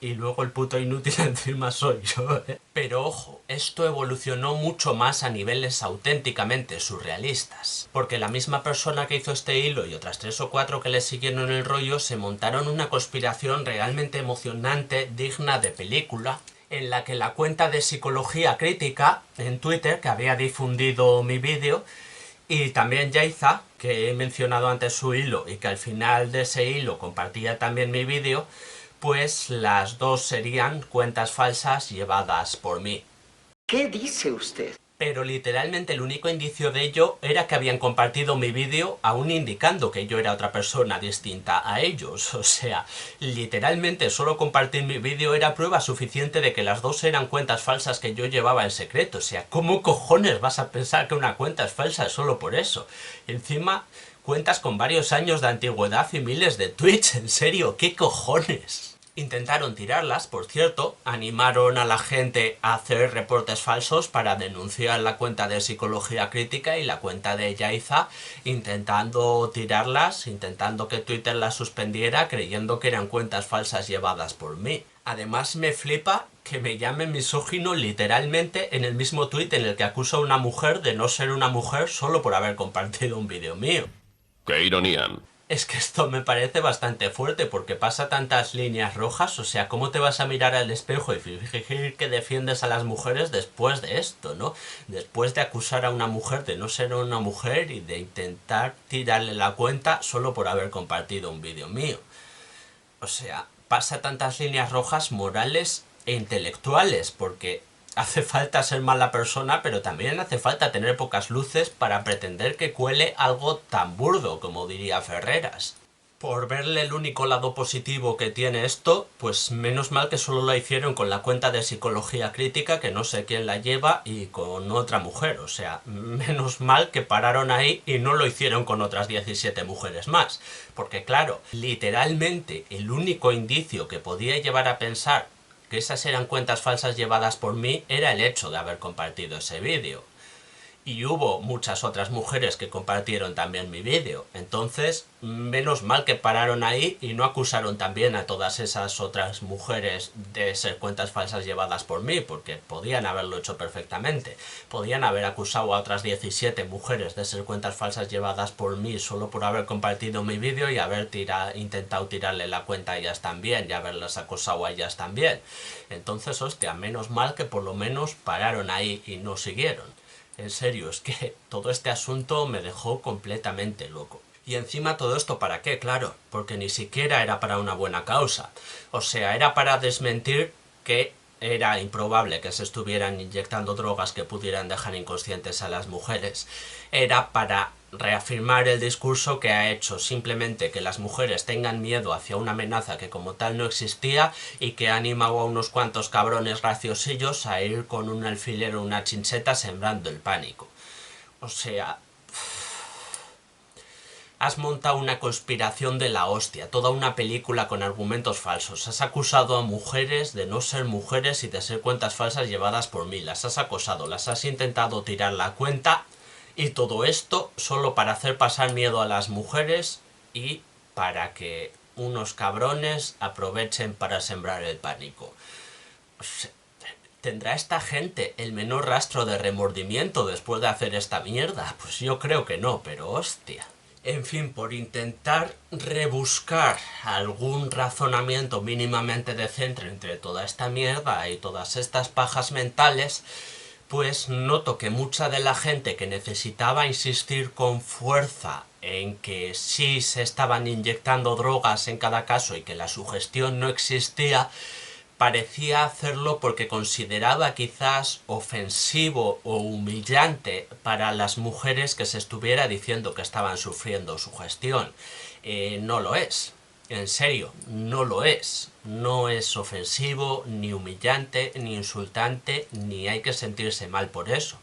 [SPEAKER 1] Y luego el puto inútil encima soy yo, ¿eh? Pero ojo, esto evolucionó mucho más a niveles auténticamente surrealistas, porque la misma persona que hizo este hilo y otras 3 o 4 que le siguieron el rollo se montaron una conspiración realmente emocionante, digna de película, en la que la cuenta de Psicología Crítica en Twitter, que había difundido mi vídeo, y también Yaiza, que he mencionado antes su hilo y que al final de ese hilo compartía también mi vídeo, pues las dos serían cuentas falsas llevadas por mí.
[SPEAKER 3] ¿Qué dice usted?
[SPEAKER 1] Pero literalmente el único indicio de ello era que habían compartido mi vídeo aún indicando que yo era otra persona distinta a ellos. O sea, literalmente solo compartir mi vídeo era prueba suficiente de que las dos eran cuentas falsas que yo llevaba en secreto. O sea, ¿cómo cojones vas a pensar que una cuenta es falsa solo por eso? Encima, cuentas con varios años de antigüedad y miles de tweets. ¿En serio? ¿Qué cojones? Intentaron tirarlas, por cierto, animaron a la gente a hacer reportes falsos para denunciar la cuenta de Psicología Crítica y la cuenta de Yaiza, intentando tirarlas, intentando que Twitter las suspendiera, creyendo que eran cuentas falsas llevadas por mí. Además me flipa que me llamen misógino literalmente en el mismo tuit en el que acuso a una mujer de no ser una mujer solo por haber compartido un vídeo mío.
[SPEAKER 4] ¡Qué ironía!
[SPEAKER 1] Es que esto me parece bastante fuerte porque pasa tantas líneas rojas, o sea, ¿cómo te vas a mirar al espejo y fingir que defiendes a las mujeres después de esto, ¿no? Después de acusar a una mujer de no ser una mujer y de intentar tirarle la cuenta solo por haber compartido un vídeo mío. O sea, pasa tantas líneas rojas morales e intelectuales porque hace falta ser mala persona, pero también hace falta tener pocas luces para pretender que cuele algo tan burdo, como diría Ferreras. Por verle el único lado positivo que tiene esto, pues menos mal que solo lo hicieron con la cuenta de Psicología Crítica, que no sé quién la lleva, y con otra mujer. O sea, menos mal que pararon ahí y no lo hicieron con otras 17 mujeres más. Porque claro, literalmente el único indicio que podía llevar a pensar que esas eran cuentas falsas llevadas por mí era el hecho de haber compartido ese vídeo. Y hubo muchas otras mujeres que compartieron también mi vídeo. Entonces, menos mal que pararon ahí y no acusaron también a todas esas otras mujeres de ser cuentas falsas llevadas por mí, porque podían haberlo hecho perfectamente. Podían haber acusado a otras 17 mujeres de ser cuentas falsas llevadas por mí solo por haber compartido mi vídeo y haber intentado tirarle la cuenta a ellas también y haberlas acosado a ellas también. Entonces, hostia, menos mal que por lo menos pararon ahí y no siguieron. En serio, es que todo este asunto me dejó completamente loco. Y encima todo esto ¿para qué? Claro, porque ni siquiera era para una buena causa. O sea, era para desmentir que era improbable que se estuvieran inyectando drogas que pudieran dejar inconscientes a las mujeres. Era para reafirmar el discurso que ha hecho simplemente que las mujeres tengan miedo hacia una amenaza que como tal no existía y que ha animado a unos cuantos cabrones graciosillos a ir con un alfiler o una chincheta sembrando el pánico. O sea, Has montado una conspiración de la hostia, toda una película con argumentos falsos. Has acusado a mujeres de no ser mujeres y de ser cuentas falsas llevadas por mí. Las has acosado, las has intentado tirar la cuenta y todo esto solo para hacer pasar miedo a las mujeres y para que unos cabrones aprovechen para sembrar el pánico. ¿Tendrá esta gente el menor rastro de remordimiento después de hacer esta mierda? Pues yo creo que no, pero hostia. En fin, por intentar rebuscar algún razonamiento mínimamente decente entre toda esta mierda y todas estas pajas mentales, pues noto que mucha de la gente que necesitaba insistir con fuerza en que sí se estaban inyectando drogas en cada caso y que la sugestión no existía, parecía hacerlo porque consideraba quizás ofensivo o humillante para las mujeres que se estuviera diciendo que estaban sufriendo sugestión. No lo es. En serio, no lo es. No es ofensivo, ni humillante, ni insultante, ni hay que sentirse mal por eso.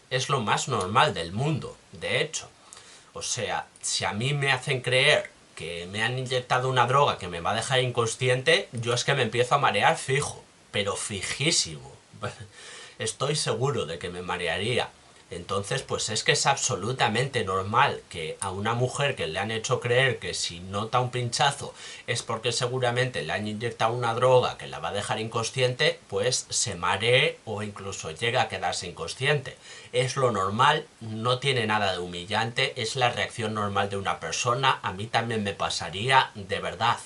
[SPEAKER 1] Es lo más normal del mundo, de hecho. O sea, si a mí me hacen creer que me han inyectado una droga que me va a dejar inconsciente, yo es que me empiezo a marear fijo, pero fijísimo. Estoy seguro de que me marearía. Entonces, pues es que es absolutamente normal que a una mujer que le han hecho creer que si nota un pinchazo es porque seguramente le han inyectado una droga que la va a dejar inconsciente, pues se maree o incluso llega a quedarse inconsciente. Es lo normal, no tiene nada de humillante, es la reacción normal de una persona, a mí también me pasaría, de verdad.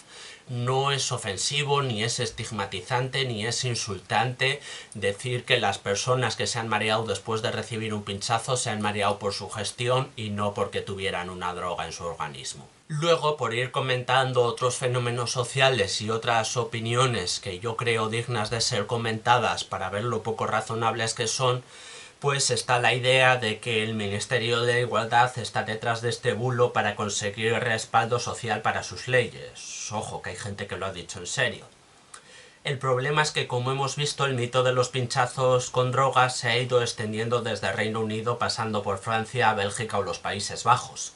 [SPEAKER 1] No es ofensivo, ni es estigmatizante, ni es insultante decir que las personas que se han mareado después de recibir un pinchazo se han mareado por sugestión y no porque tuvieran una droga en su organismo. Luego, por ir comentando otros fenómenos sociales y otras opiniones que yo creo dignas de ser comentadas para ver lo poco razonables que son, pues está la idea de que el Ministerio de Igualdad está detrás de este bulo para conseguir respaldo social para sus leyes. Ojo, que hay gente que lo ha dicho en serio. El problema es que, como hemos visto, el mito de los pinchazos con drogas se ha ido extendiendo desde Reino Unido, pasando por Francia, Bélgica o los Países Bajos.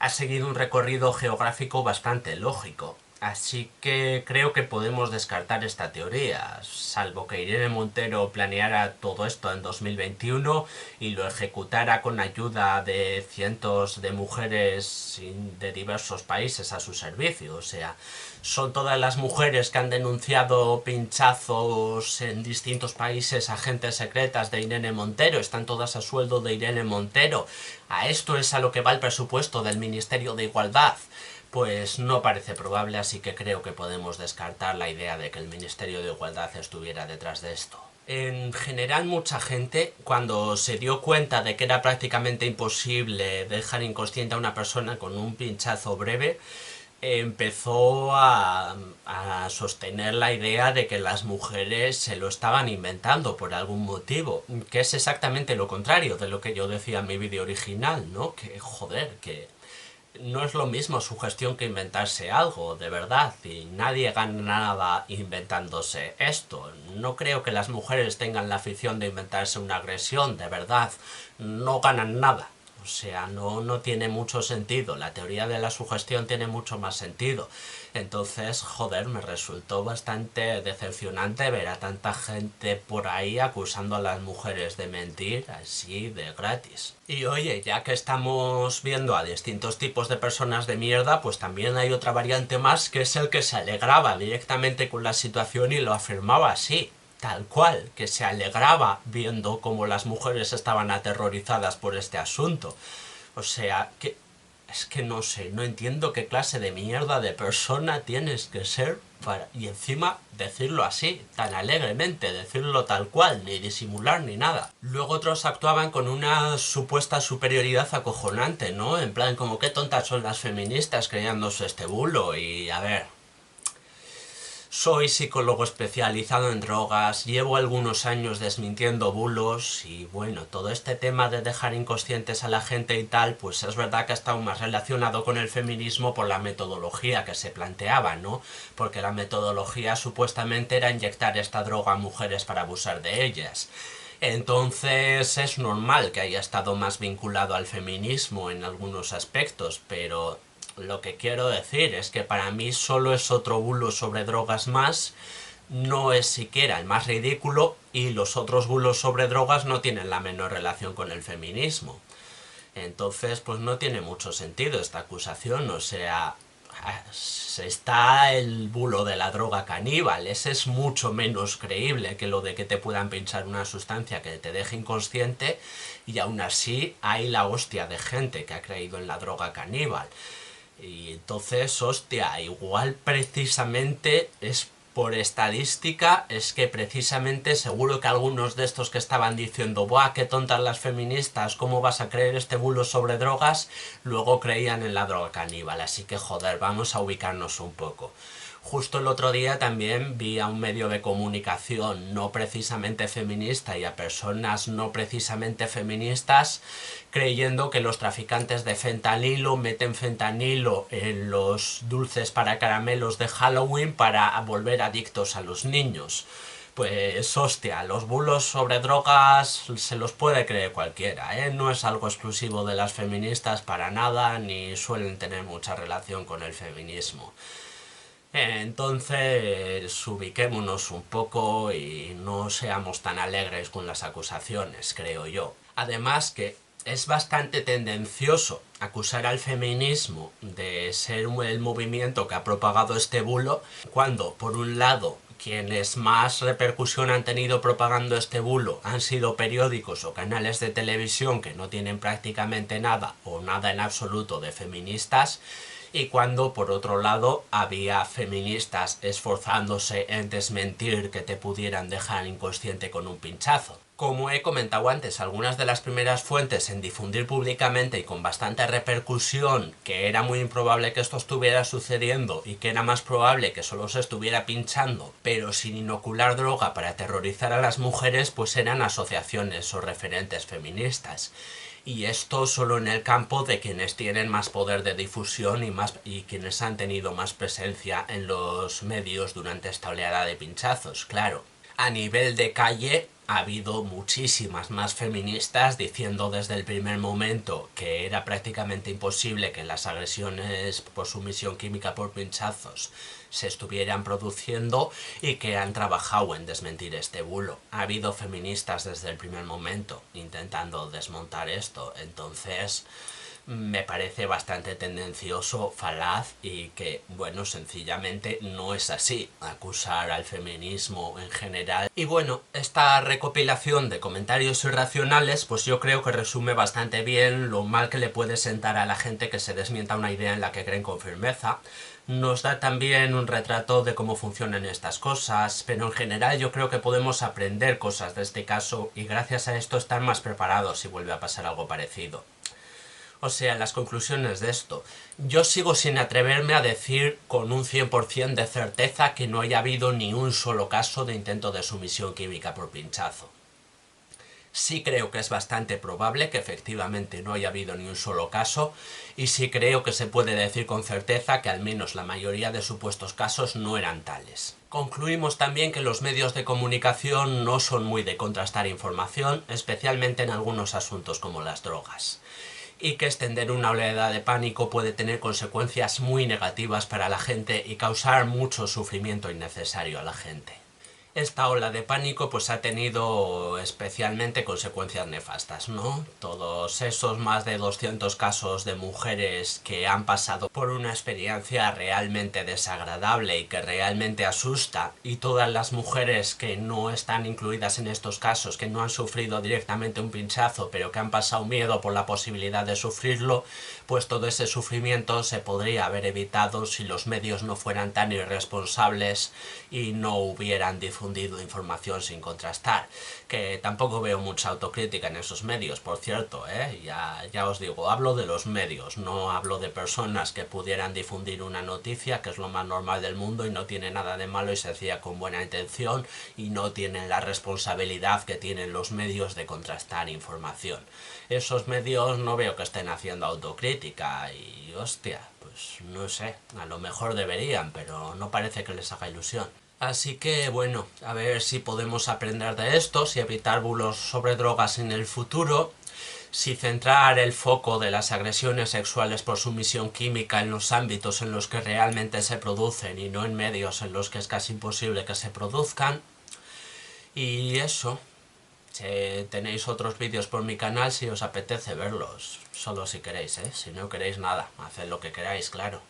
[SPEAKER 1] Ha seguido un recorrido geográfico bastante lógico. Así que creo que podemos descartar esta teoría, salvo que Irene Montero planeara todo esto en 2021 y lo ejecutara con ayuda de cientos de mujeres de diversos países a su servicio. O sea, son todas las mujeres que han denunciado pinchazos en distintos países a agentes secretas de Irene Montero, están todas a sueldo de Irene Montero. A esto es a lo que va el presupuesto del Ministerio de Igualdad. Pues no parece probable, así que creo que podemos descartar la idea de que el Ministerio de Igualdad estuviera detrás de esto. En general, mucha gente, cuando se dio cuenta de que era prácticamente imposible dejar inconsciente a una persona con un pinchazo breve, empezó a sostener la idea de que las mujeres se lo estaban inventando por algún motivo, que es exactamente lo contrario de lo que yo decía en mi vídeo original, ¿no? Que, joder, que no es lo mismo sugestión que inventarse algo, de verdad, y nadie gana nada inventándose esto. No creo que las mujeres tengan la afición de inventarse una agresión, de verdad, no ganan nada. O sea, no tiene mucho sentido. La teoría de la sugestión tiene mucho más sentido. Entonces, joder, me resultó bastante decepcionante ver a tanta gente por ahí acusando a las mujeres de mentir así de gratis. Y oye, ya que estamos viendo a distintos tipos de personas de mierda, pues también hay otra variante más, que es el que se alegraba directamente con la situación y lo afirmaba así. Tal cual, que se alegraba viendo cómo las mujeres estaban aterrorizadas por este asunto. O sea, que es que no sé, no entiendo qué clase de mierda de persona tienes que ser para... Y encima decirlo así, tan alegremente, decirlo tal cual, ni disimular ni nada. Luego otros actuaban con una supuesta superioridad acojonante, ¿no? En plan, como qué tontas son las feministas creyéndose este bulo y a ver... Soy psicólogo especializado en drogas, llevo algunos años desmintiendo bulos y bueno, todo este tema de dejar inconscientes a la gente y tal, pues es verdad que ha estado más relacionado con el feminismo por la metodología que se planteaba, ¿no? Porque la metodología supuestamente era inyectar esta droga a mujeres para abusar de ellas. Entonces es normal que haya estado más vinculado al feminismo en algunos aspectos, pero lo que quiero decir es que para mí solo es otro bulo sobre drogas más, no es siquiera el más ridículo y los otros bulos sobre drogas no tienen la menor relación con el feminismo. Entonces, pues no tiene mucho sentido esta acusación, o sea, está el bulo de la droga caníbal, ese es mucho menos creíble que lo de que te puedan pinchar una sustancia que te deje inconsciente, y aún así hay la hostia de gente que ha creído en la droga caníbal. Y entonces, hostia, igual precisamente es por estadística, es que precisamente seguro que algunos de estos que estaban diciendo ¡buah, qué tontas las feministas! ¿Cómo vas a creer este bulo sobre drogas? Luego creían en la droga caníbal, así que joder, vamos a ubicarnos un poco. Justo el otro día también vi a un medio de comunicación no precisamente feminista y a personas no precisamente feministas creyendo que los traficantes de fentanilo meten fentanilo en los dulces para caramelos de Halloween para volver adictos a los niños. Pues hostia, los bulos sobre drogas se los puede creer cualquiera, ¿eh? No es algo exclusivo de las feministas para nada, ni suelen tener mucha relación con el feminismo. Entonces, ubiquémonos un poco y no seamos tan alegres con las acusaciones, creo yo. Además que es bastante tendencioso acusar al feminismo de ser el movimiento que ha propagado este bulo, cuando, por un lado, quienes más repercusión han tenido propagando este bulo han sido periódicos o canales de televisión que no tienen prácticamente nada o nada en absoluto de feministas, y cuando por otro lado había feministas esforzándose en desmentir que te pudieran dejar inconsciente con un pinchazo. Como he comentado antes, algunas de las primeras fuentes en difundir públicamente y con bastante repercusión que era muy improbable que esto estuviera sucediendo y que era más probable que solo se estuviera pinchando, pero sin inocular droga para aterrorizar a las mujeres, pues eran asociaciones o referentes feministas. Y esto solo en el campo de quienes tienen más poder de difusión y quienes han tenido más presencia en los medios durante esta oleada de pinchazos, claro. A nivel de calle ha habido muchísimas más feministas diciendo desde el primer momento que era prácticamente imposible que las agresiones por sumisión química por pinchazos se estuvieran produciendo y que han trabajado en desmentir este bulo. Ha habido feministas desde el primer momento intentando desmontar esto, entonces me parece bastante tendencioso, falaz y que, bueno, sencillamente no es así acusar al feminismo en general. Y bueno, esta recopilación de comentarios irracionales pues yo creo que resume bastante bien lo mal que le puede sentar a la gente que se desmienta una idea en la que creen con firmeza. Nos da también un retrato de cómo funcionan estas cosas, pero en general yo creo que podemos aprender cosas de este caso y gracias a esto estar más preparados si vuelve a pasar algo parecido. O sea, las conclusiones de esto. Yo sigo sin atreverme a decir con un 100% de certeza que no haya habido ni un solo caso de intento de sumisión química por pinchazo. Sí creo que es bastante probable que efectivamente no haya habido ni un solo caso, y sí creo que se puede decir con certeza que al menos la mayoría de supuestos casos no eran tales. Concluimos también que los medios de comunicación no son muy de contrastar información, especialmente en algunos asuntos como las drogas, y que extender una oleada de pánico puede tener consecuencias muy negativas para la gente y causar mucho sufrimiento innecesario a la gente. Esta ola de pánico pues ha tenido especialmente consecuencias nefastas, ¿no? Todos esos más de 200 casos de mujeres que han pasado por una experiencia realmente desagradable y que realmente asusta, y todas las mujeres que no están incluidas en estos casos, que no han sufrido directamente un pinchazo, pero que han pasado miedo por la posibilidad de sufrirlo, pues todo ese sufrimiento se podría haber evitado si los medios no fueran tan irresponsables y no hubieran difundido información sin contrastar. Que tampoco veo mucha autocrítica en esos medios, por cierto, ya os digo, hablo de los medios, no hablo de personas que pudieran difundir una noticia, que es lo más normal del mundo y no tiene nada de malo y se hacía con buena intención y no tienen la responsabilidad que tienen los medios de contrastar información. Esos medios no veo que estén haciendo autocrítica y, hostia, pues no sé, a lo mejor deberían, pero no parece que les haga ilusión. Así que bueno, a ver si podemos aprender de esto, si evitar bulos sobre drogas en el futuro, si centrar el foco de las agresiones sexuales por sumisión química en los ámbitos en los que realmente se producen y no en medios en los que es casi imposible que se produzcan. Y eso, tenéis otros vídeos por mi canal si os apetece verlos, solo si queréis, ¿eh? Si no queréis nada, haced lo que queráis, claro.